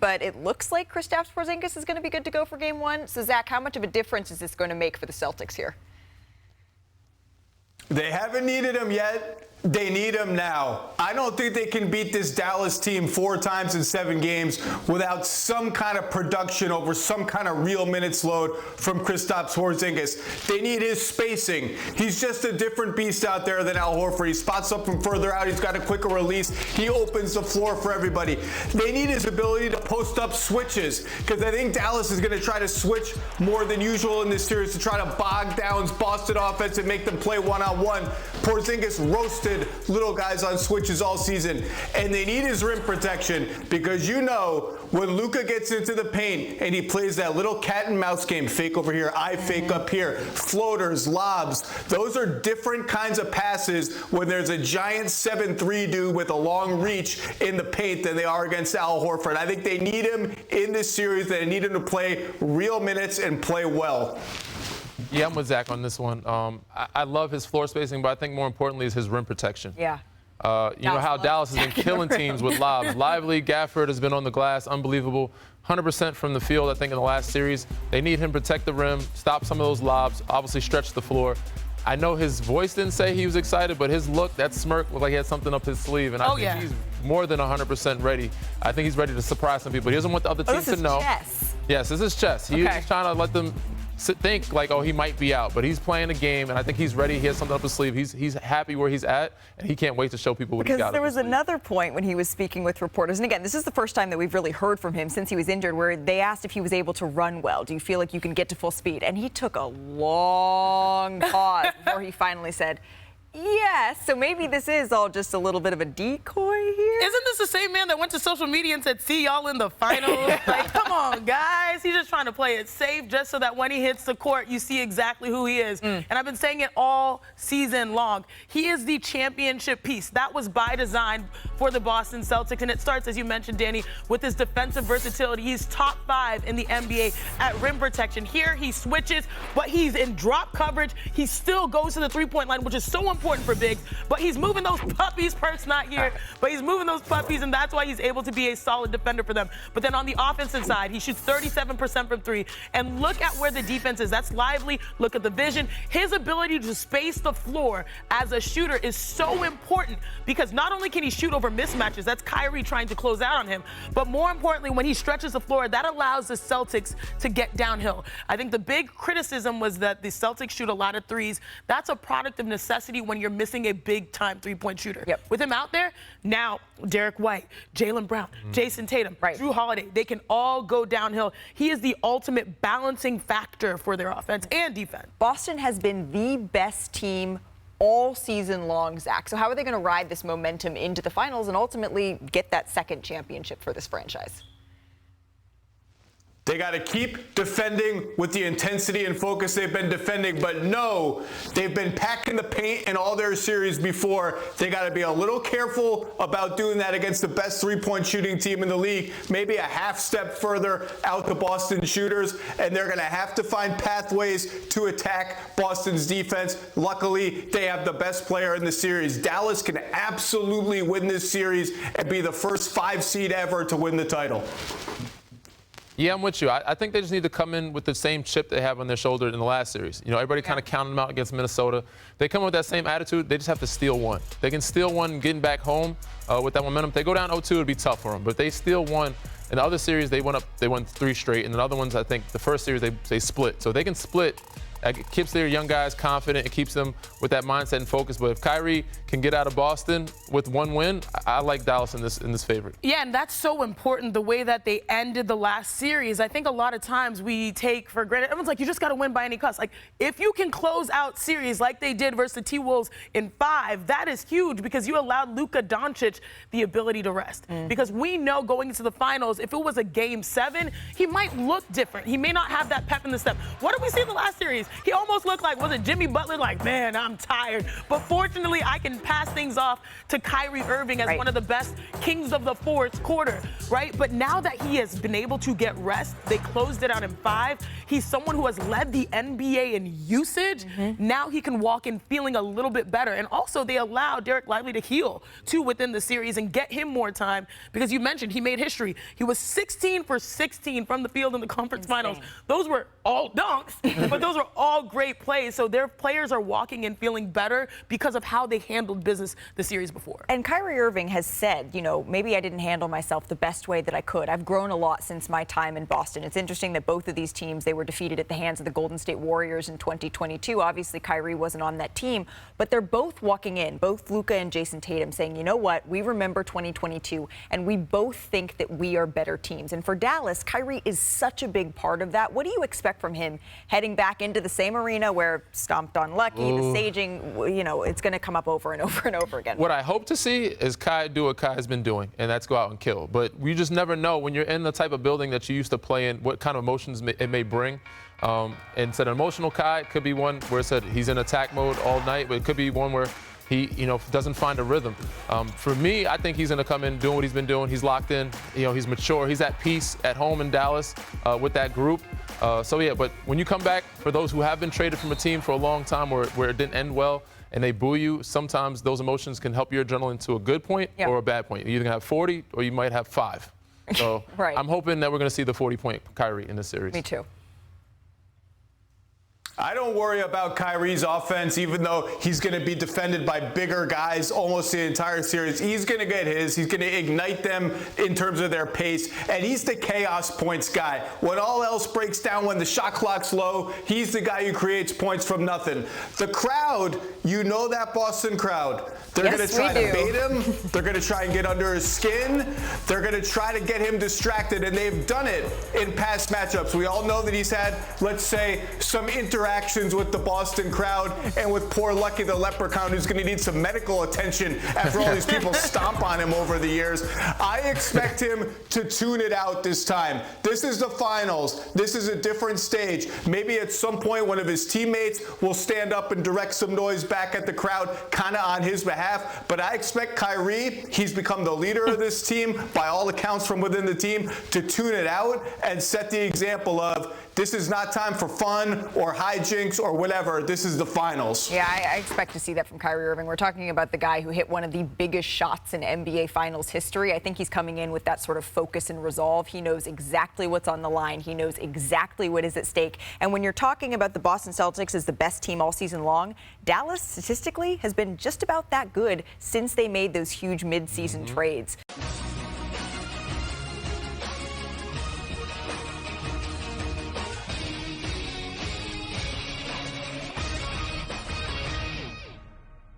but it looks like Kristaps Porzingis is going to be good to go for Game 1. So, Zach, how much of a difference is this going to make for the Celtics here? They haven't needed him yet. They need him now. I don't think they can beat this Dallas team 4 times in 7 games without some kind of production over some kind of real minutes load from Kristaps Porzingis. They need his spacing. He's just a different beast out there than Al Horford. He spots up from further out. He's got a quicker release. He opens the floor for everybody. They need his ability to post up switches, because I think Dallas is going to try to switch more than usual in this series to try to bog down Boston offense and make them play one-on-one. Porzingis roasted little guys on switches all season, and they need his rim protection, because you know when Luka gets into the paint and he plays that little cat and mouse game, fake over here, I fake up here, floaters, lobs, those are different kinds of passes when there's a giant 7'3" dude with a long reach in the paint than they are against Al Horford. I think they need him in this series. They need him to play real minutes and play well. Yeah, I'm with Zach on this one. I love his floor spacing, but I think more importantly is his rim protection. Yeah. You know how Dallas has been killing teams with lobs. Lively, Gafford has been on the glass, unbelievable. 100% from the field, I think, in the last series. They need him to protect the rim, stop some of those lobs, obviously stretch the floor. I know his voice didn't say he was excited, but his look, that smirk, looked like he had something up his sleeve. And I think he's more than 100% ready. I think he's ready to surprise some people. He doesn't want the other teams to know. Chess. Yes, this is chess. He's just trying to let them think like, oh, he might be out, but he's playing a game, and I think he's ready. He has something up his sleeve. He's happy where he's at, and he can't wait to show people what he got. Because there was another point when he was speaking with reporters, and again, this is the first time that we've really heard from him since he was injured, where they asked if he was able to run well. Do you feel like you can get to full speed? And he took a long pause before he finally said, yes. So maybe this is all just a little bit of a decoy here. Isn't this the same man that went to social media and said, see y'all in the finals? Like, come on, guys. He's just trying to play it safe just so that when he hits the court, you see exactly who he is. And I've been saying it all season long. He is the championship piece. That was by design for the Boston Celtics. And it starts, as you mentioned, Danny, with his defensive versatility. He's top 5 in the NBA at rim protection. Here he switches, but he's in drop coverage. He still goes to the three-point line, which is so important for bigs, but he's moving those puppies. Perk's not here, but he's moving those puppies, and that's why he's able to be a solid defender for them. But then on the offensive side, he shoots 37% from 3, and look at where the defense is. That's Lively. Look at the vision. His ability to space the floor as a shooter is so important, because not only can he shoot over mismatches, that's Kyrie trying to close out on him, but more importantly, when he stretches the floor, that allows the Celtics to get downhill. I think the big criticism was that the Celtics shoot a lot of threes. That's a product of necessity when you're missing a big-time three-point shooter. With him out there, now Derek White, Jaylen Brown, Jason Tatum, Drew Holiday, they can all go downhill. He is the ultimate balancing factor for their offense and defense. Boston has been the best team all season long, Zach. So how are they going to ride this momentum into the finals and ultimately get that second championship for this franchise? They got to keep defending with the intensity and focus they've been defending, but no, they've been packing the paint in all their series before. They got to be a little careful about doing that against the best three-point shooting team in the league, maybe a half step further out the Boston shooters, and they're going to have to find pathways to attack Boston's defense. Luckily, they have the best player in the series. Dallas can absolutely win this series and be the first 5 seed ever to win the title. Yeah, I'm with you. I think they just need to come in with the same chip they have on their shoulder in the last series. You know, everybody kind of counted them out against Minnesota. They come with that same attitude. They just have to steal one. They can steal one getting back home with that momentum. If they go down 0-2, it'd be tough for them. But if they steal one, in the other series, they won 3 straight. And the other ones, I think, the first series, they split. So they can split. It keeps their young guys confident. It keeps them with that mindset and focus. But if Kyrie can get out of Boston with 1 win, I like Dallas in this favorite. Yeah, and that's so important, the way that they ended the last series. I think a lot of times we take for granted. Everyone's like, you just got to win by any cost. Like, if you can close out series like they did versus the T-Wolves in 5, that is huge, because you allowed Luka Doncic the ability to rest. Because we know going into the finals, if it was a Game 7, he might look different. He may not have that pep in the step. What did we see in the last series? He almost looked like, was it Jimmy Butler? Like, man, I'm tired. But fortunately, I can pass things off to Kyrie Irving as one of the best kings of the fourth quarter, right? But now that he has been able to get rest, they closed it out in 5. He's someone who has led the NBA in usage. Now he can walk in feeling a little bit better. And also, they allowed Derek Lively to heal, too, within the series and get him more time because you mentioned he made history. He was 16 for 16 from the field in the conference finals. Those were all dunks, but those were all great plays. So their players are walking in feeling better because of how they handled business the series before. And Kyrie Irving has said, you know, maybe I didn't handle myself the best way that I could. I've grown a lot since my time in Boston. It's interesting that both of these teams, they were defeated at the hands of the Golden State Warriors in 2022. Obviously, Kyrie wasn't on that team, but they're both walking in, both Luka and Jason Tatum, saying, you know what, we remember 2022, and we both think that we are better teams. And for Dallas, Kyrie is such a big part of that. What do you expect from him heading back into the same arena where stomped on Lucky, the saging, you know, it's going to come up over and over and over again? What I hope to see is Kai do what Kai has been doing, and that's go out and kill. But you just never know when you're in the type of building that you used to play in, what kind of emotions it may bring. And so an emotional Kai could be one where it said he's in attack mode all night, but it could be one where he, you know, doesn't find a rhythm. For me, I think he's going to come in doing what he's been doing. He's locked in. You know, he's mature. He's at peace at home in Dallas with that group. So, yeah, but when you come back, for those who have been traded from a team for a long time where it didn't end well and they boo you, sometimes those emotions can help your adrenaline to a good point or a bad point. You're either going to have 40 or you might have 5. So I'm hoping that we're going to see the 40-point Kyrie in this series. Me too. I don't worry about Kyrie's offense, even though he's going to be defended by bigger guys almost the entire series. He's going to get his. He's going to ignite them in terms of their pace, and he's the chaos points guy. When all else breaks down, when the shot clock's low, he's the guy who creates points from nothing. The crowd, you know that Boston crowd. They're going to try to bait him. They're going to try and get under his skin. They're going to try to get him distracted, and they've done it in past matchups. We all know that he's had, let's say, some interactions with the Boston crowd and with poor Lucky the Leprechaun, who's going to need some medical attention after all these people stomp on him over the years. I expect him to tune it out this time. This is the finals. This is a different stage. Maybe at some point one of his teammates will stand up and direct some noise back at the crowd, kind of on his behalf. But I expect Kyrie, he's become the leader of this team, by all accounts from within the team, to tune it out and set the example of, this is not time for fun or hijinks or whatever. This is the finals. Yeah, I expect to see that from Kyrie Irving. We're talking about the guy who hit one of the biggest shots in NBA Finals history. I think he's coming in with that sort of focus and resolve. He knows exactly what's on the line. He knows exactly what is at stake. And when you're talking about the Boston Celtics as the best team all season long, Dallas statistically has been just about that good since they made those huge mid-season trades.